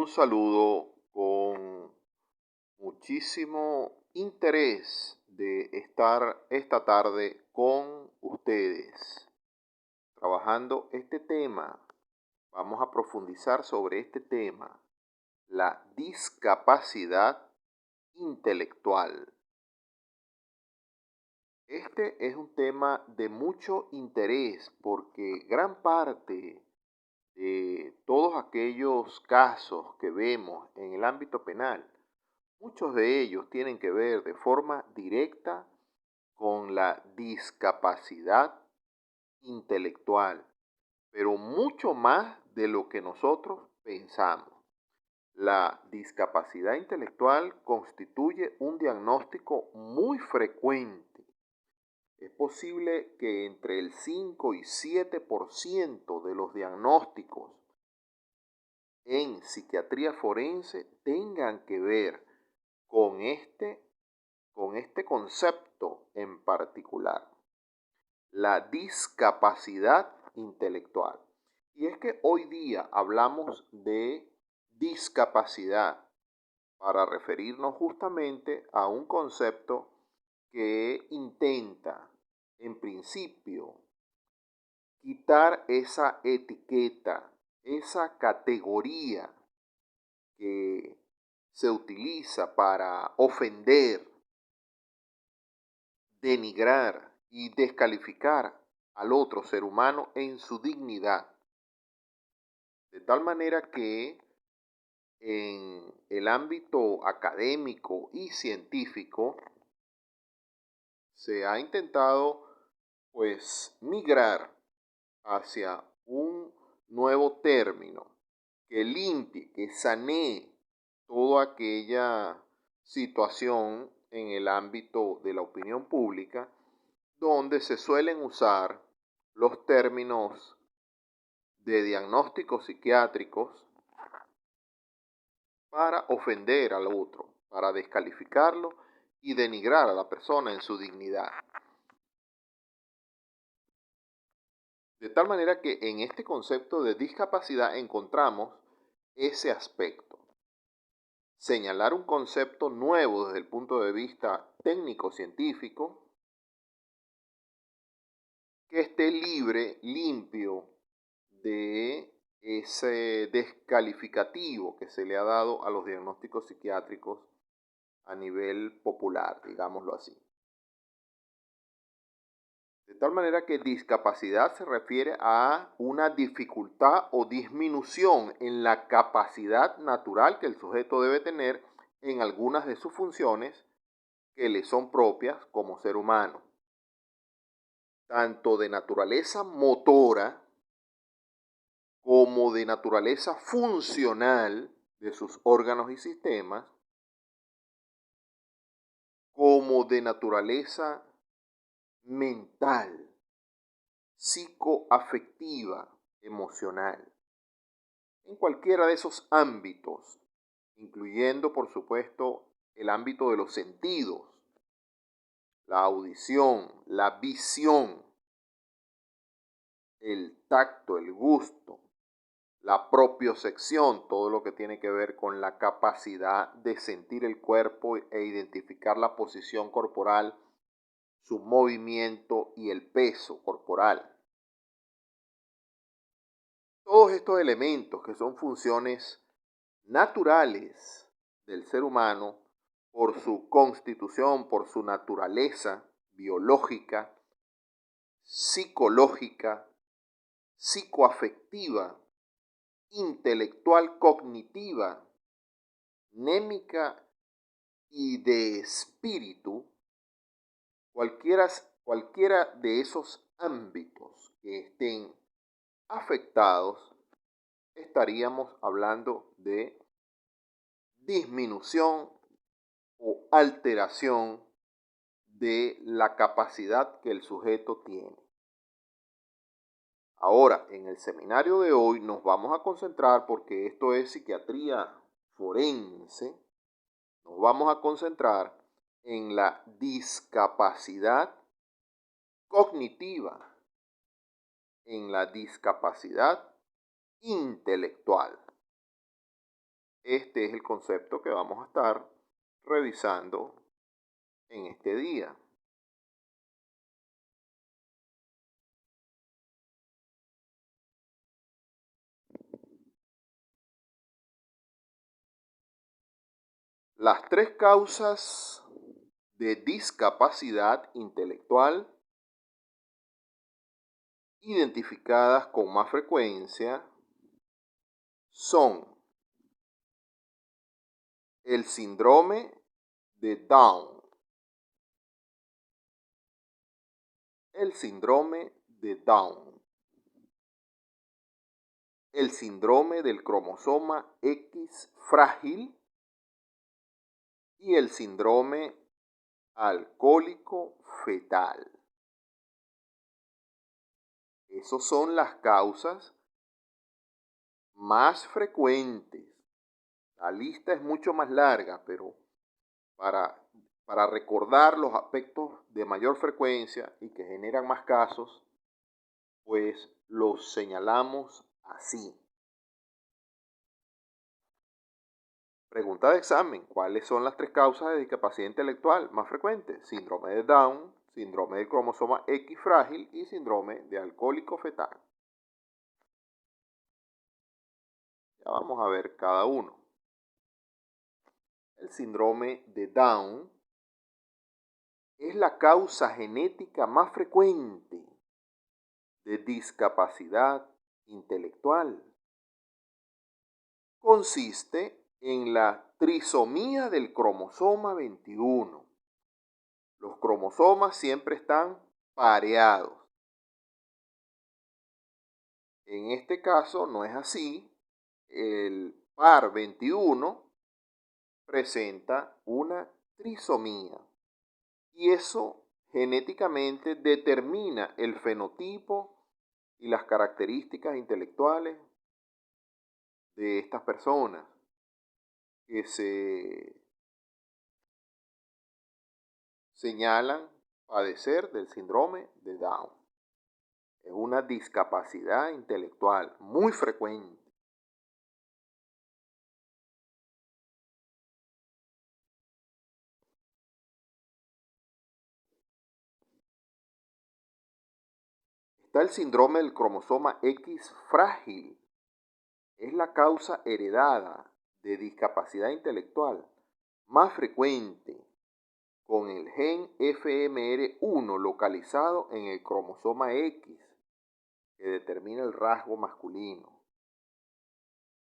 Un saludo con muchísimo interés de estar esta tarde con ustedes trabajando este tema. Vamos a profundizar sobre este tema, la discapacidad intelectual. Este es un tema de mucho interés porque gran parte de todos aquellos casos que vemos en el ámbito penal, muchos de ellos tienen que ver de forma directa con la discapacidad intelectual, pero mucho más de lo que nosotros pensamos. La discapacidad intelectual constituye un diagnóstico muy frecuente. Es posible que entre el 5 y 7% de los diagnósticos en psiquiatría forense tengan que ver con este concepto en particular, la discapacidad intelectual. Y es que hoy día hablamos de discapacidad para referirnos justamente a un concepto que intenta, en principio, quitar esa etiqueta, esa categoría que se utiliza para ofender, denigrar y descalificar al otro ser humano en su dignidad. De tal manera que en el ámbito académico y científico se ha intentado pues migrar hacia un nuevo término que limpie, que sanee toda aquella situación en el ámbito de la opinión pública donde se suelen usar los términos de diagnósticos psiquiátricos para ofender al otro, para descalificarlo y denigrar a la persona en su dignidad. De tal manera que en este concepto de discapacidad encontramos ese aspecto. Señalar un concepto nuevo desde el punto de vista técnico-científico que esté libre, limpio de ese descalificativo que se le ha dado a los diagnósticos psiquiátricos a nivel popular, digámoslo así. De tal manera que discapacidad se refiere a una dificultad o disminución en la capacidad natural que el sujeto debe tener en algunas de sus funciones que le son propias como ser humano, tanto de naturaleza motora como de naturaleza funcional de sus órganos y sistemas, como de naturaleza mental, psicoafectiva, emocional. En cualquiera de esos ámbitos, incluyendo por supuesto el ámbito de los sentidos, la audición, la visión, el tacto, el gusto, la propiocepción, todo lo que tiene que ver con la capacidad de sentir el cuerpo e identificar la posición corporal, su movimiento y el peso corporal. Todos estos elementos que son funciones naturales del ser humano por su constitución, por su naturaleza biológica, psicológica, psicoafectiva, intelectual, cognitiva, némica y de espíritu, cualquiera de esos ámbitos que estén afectados, estaríamos hablando de disminución o alteración de la capacidad que el sujeto tiene. Ahora, en el seminario de hoy nos vamos a concentrar, porque esto es psiquiatría forense, nos vamos a concentrar en la discapacidad cognitiva, en la discapacidad intelectual. Este es el concepto que vamos a estar revisando en este día. Las tres causas de discapacidad intelectual identificadas con más frecuencia son el síndrome de Down, el síndrome de Down, el síndrome del cromosoma X frágil y el síndrome alcohólico fetal. Esas son las causas más frecuentes. La lista es mucho más larga, pero para, para recordar los aspectos de mayor frecuencia y que generan más casos, pues los señalamos así. Pregunta de examen: ¿cuáles son las tres causas de discapacidad intelectual más frecuentes? Síndrome de Down, síndrome del cromosoma X frágil y síndrome de alcohólico fetal. Ya vamos a ver cada uno. El síndrome de Down es la causa genética más frecuente de discapacidad intelectual. Consiste en la trisomía del cromosoma 21. Los cromosomas siempre están pareados. En este caso no es así. El par 21 presenta una trisomía y eso genéticamente determina el fenotipo y las características intelectuales de estas personas que se señalan padecer del síndrome de Down. Es una discapacidad intelectual muy frecuente. Está el síndrome del cromosoma X frágil. Es la causa heredada de discapacidad intelectual más frecuente, con el gen FMR1 localizado en el cromosoma X, que determina el rasgo masculino.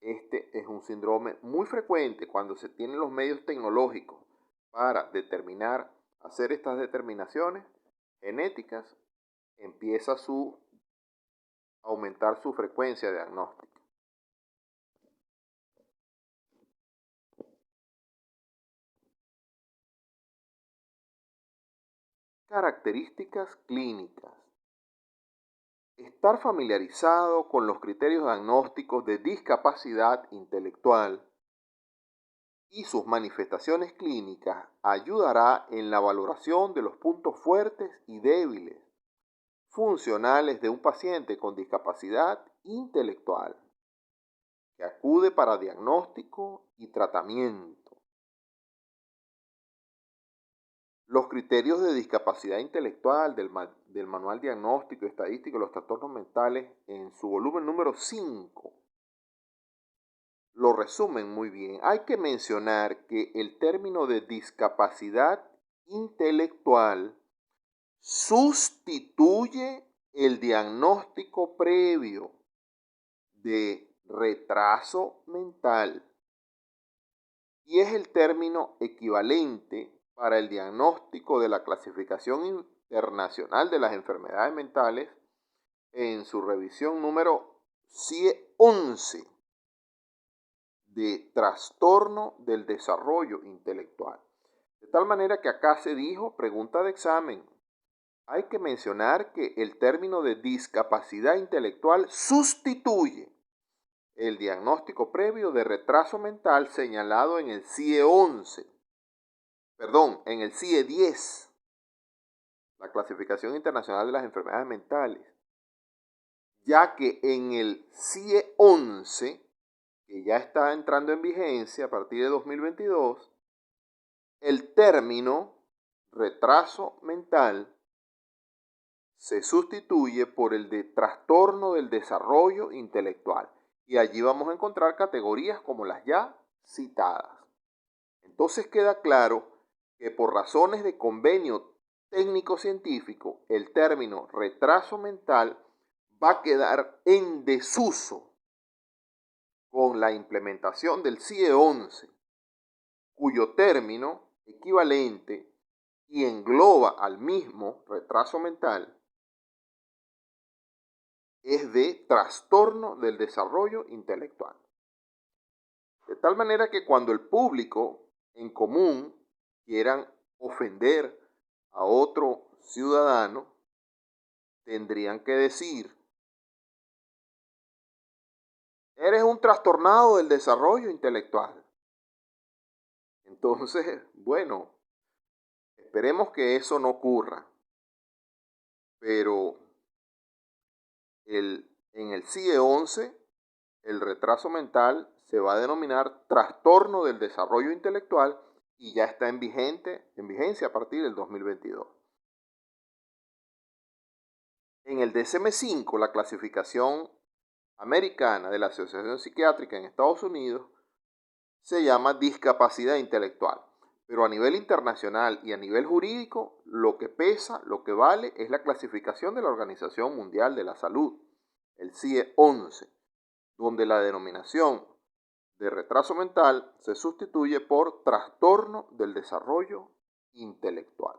Este es un síndrome muy frecuente cuando se tienen los medios tecnológicos para hacer estas determinaciones genéticas. Empieza a aumentar su frecuencia diagnóstica. Características clínicas. Estar familiarizado con los criterios diagnósticos de discapacidad intelectual y sus manifestaciones clínicas ayudará en la valoración de los puntos fuertes y débiles funcionales de un paciente con discapacidad intelectual que acude para diagnóstico y tratamiento. Los criterios de discapacidad intelectual del Manual Diagnóstico y Estadístico de los Trastornos Mentales, en su volumen número 5, lo resumen muy bien. Hay que mencionar que el término de discapacidad intelectual sustituye el diagnóstico previo de retraso mental y es el término equivalente para el diagnóstico de la Clasificación Internacional de las Enfermedades Mentales en su revisión número CIE-11 de trastorno del desarrollo intelectual. De tal manera que acá se dijo, pregunta de examen, hay que mencionar que el término de discapacidad intelectual sustituye el diagnóstico previo de retraso mental señalado en el CIE-11, en el CIE-10, la Clasificación Internacional de las Enfermedades Mentales, ya que en el CIE-11, que ya está entrando en vigencia a partir de 2022, el término retraso mental se sustituye por el de trastorno del desarrollo intelectual. Y allí vamos a encontrar categorías como las ya citadas. Entonces queda claro que por razones de convenio técnico-científico, el término retraso mental va a quedar en desuso con la implementación del CIE 11, cuyo término equivalente y engloba al mismo retraso mental es de trastorno del desarrollo intelectual. De tal manera que cuando el público en común quieran ofender a otro ciudadano, tendrían que decir: eres un trastornado del desarrollo intelectual. Entonces, bueno, esperemos que eso no ocurra, pero en el CIE 11, el retraso mental se va a denominar trastorno del desarrollo intelectual y ya está en vigencia a partir del 2022. En el DSM-5, la clasificación americana de la Asociación Psiquiátrica en Estados Unidos, se llama discapacidad intelectual. Pero a nivel internacional y a nivel jurídico, lo que pesa, lo que vale, es la clasificación de la Organización Mundial de la Salud, el CIE 11, donde la denominación de retraso mental se sustituye por trastorno del desarrollo intelectual.